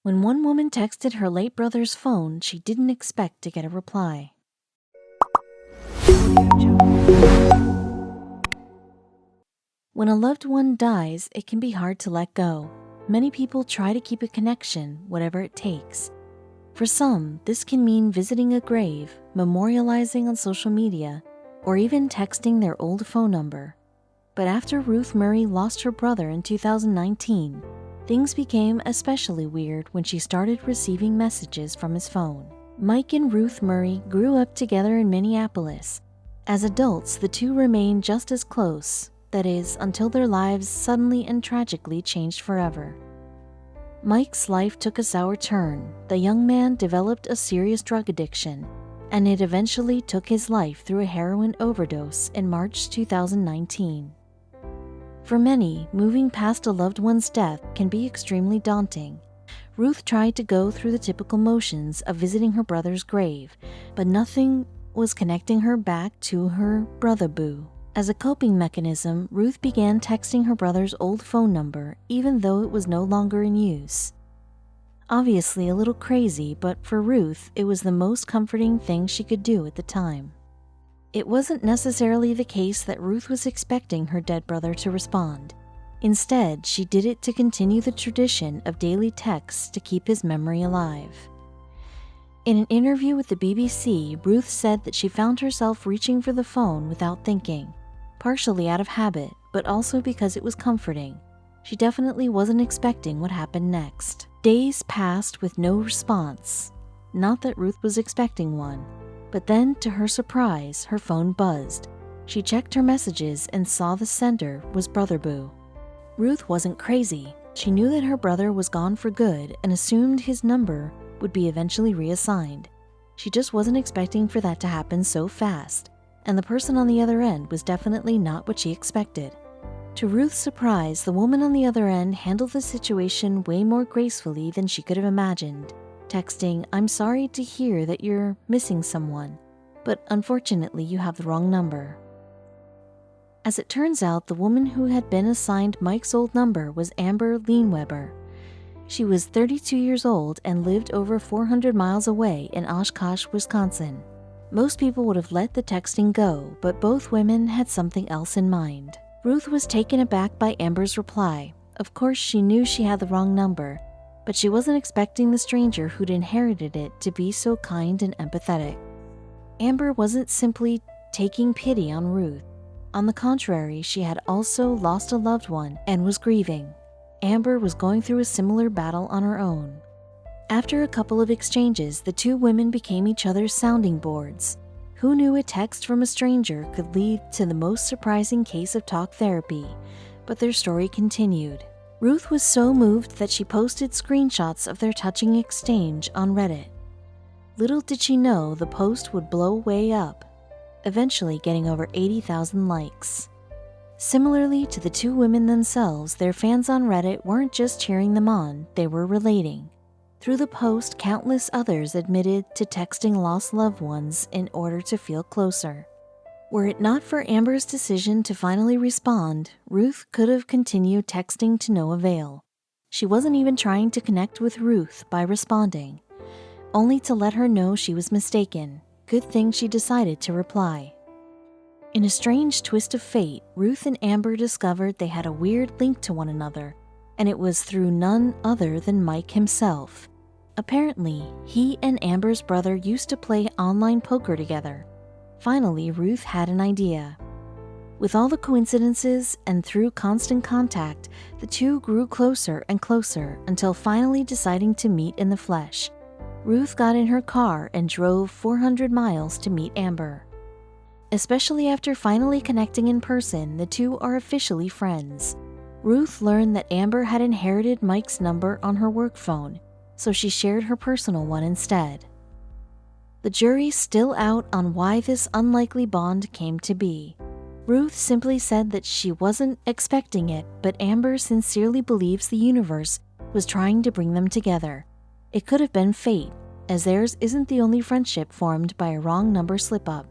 When one woman texted her late brother's phone, she didn't expect to get a reply. When a loved one dies, it can be hard to let go. Many people try to keep a connection, whatever it takes. For some, this can mean visiting a grave, memorializing on social media, or even texting their old phone number. But after Ruth Murray lost her brother in 2019, things became especially weird when she started receiving messages from his phone. Mike and Ruth Murray grew up together in Minneapolis. As adults, the two remained just as close, that is, until their lives suddenly and tragically changed forever. Mike's life took a sour turn. The young man developed a serious drug addiction, and it eventually took his life through a heroin overdose in March 2019. For many, moving past a loved one's death can be extremely daunting. Ruth tried to go through the typical motions of visiting her brother's grave, but nothing was connecting her back to her brother Boo. As a coping mechanism, Ruth began texting her brother's old phone number, even though it was no longer in use. Obviously a little crazy, but for Ruth, it was the most comforting thing she could do at the time. It wasn't necessarily the case that Ruth was expecting her dead brother to respond. Instead, she did it to continue the tradition of daily texts to keep his memory alive. In an interview with the BBC, Ruth said that she found herself reaching for the phone without thinking, partially out of habit, but also because it was comforting. She definitely wasn't expecting what happened next. Days passed with no response. Not that Ruth was expecting one, but then, to her surprise, her phone buzzed. She checked her messages and saw the sender was Brother Boo. Ruth wasn't crazy. She knew that her brother was gone for good and assumed his number would be eventually reassigned. She just wasn't expecting for that to happen so fast, and the person on the other end was definitely not what she expected. To Ruth's surprise, the woman on the other end handled the situation way more gracefully than she could have imagined, texting, "I'm sorry to hear that you're missing someone, but unfortunately you have the wrong number." As it turns out, the woman who had been assigned Mike's old number was Amber Leinweber. She was 32 years old and lived over 400 miles away in Oshkosh, Wisconsin. Most people would have let the texting go, but both women had something else in mind. Ruth was taken aback by Amber's reply. Of course, she knew she had the wrong number, but she wasn't expecting the stranger who'd inherited it to be so kind and empathetic. Amber wasn't simply taking pity on Ruth. On the contrary, she had also lost a loved one and was grieving. Amber was going through a similar battle on her own. After a couple of exchanges, the two women became each other's sounding boards. Who knew a text from a stranger could lead to the most surprising case of talk therapy? But their story continued. Ruth was so moved that she posted screenshots of their touching exchange on Reddit. Little did she know the post would blow way up, eventually getting over 80,000 likes. Similarly to the two women themselves, their fans on Reddit weren't just cheering them on, they were relating. Through the post, countless others admitted to texting lost loved ones in order to feel closer. Were it not for Amber's decision to finally respond, Ruth could have continued texting to no avail. She wasn't even trying to connect with Ruth by responding, only to let her know she was mistaken. Good thing she decided to reply. In a strange twist of fate, Ruth and Amber discovered they had a weird link to one another, and it was through none other than Mike himself. Apparently, he and Amber's brother used to play online poker together. Finally, Ruth had an idea. With all the coincidences and through constant contact, the two grew closer and closer until finally deciding to meet in the flesh. Ruth got in her car and drove 400 miles to meet Amber. Especially after finally connecting in person, the two are officially friends. Ruth learned that Amber had inherited Mike's number on her work phone, so she shared her personal one instead. The jury's still out on why this unlikely bond came to be. Ruth simply said that she wasn't expecting it, but Amber sincerely believes the universe was trying to bring them together. It could have been fate, as theirs isn't the only friendship formed by a wrong number slip-up.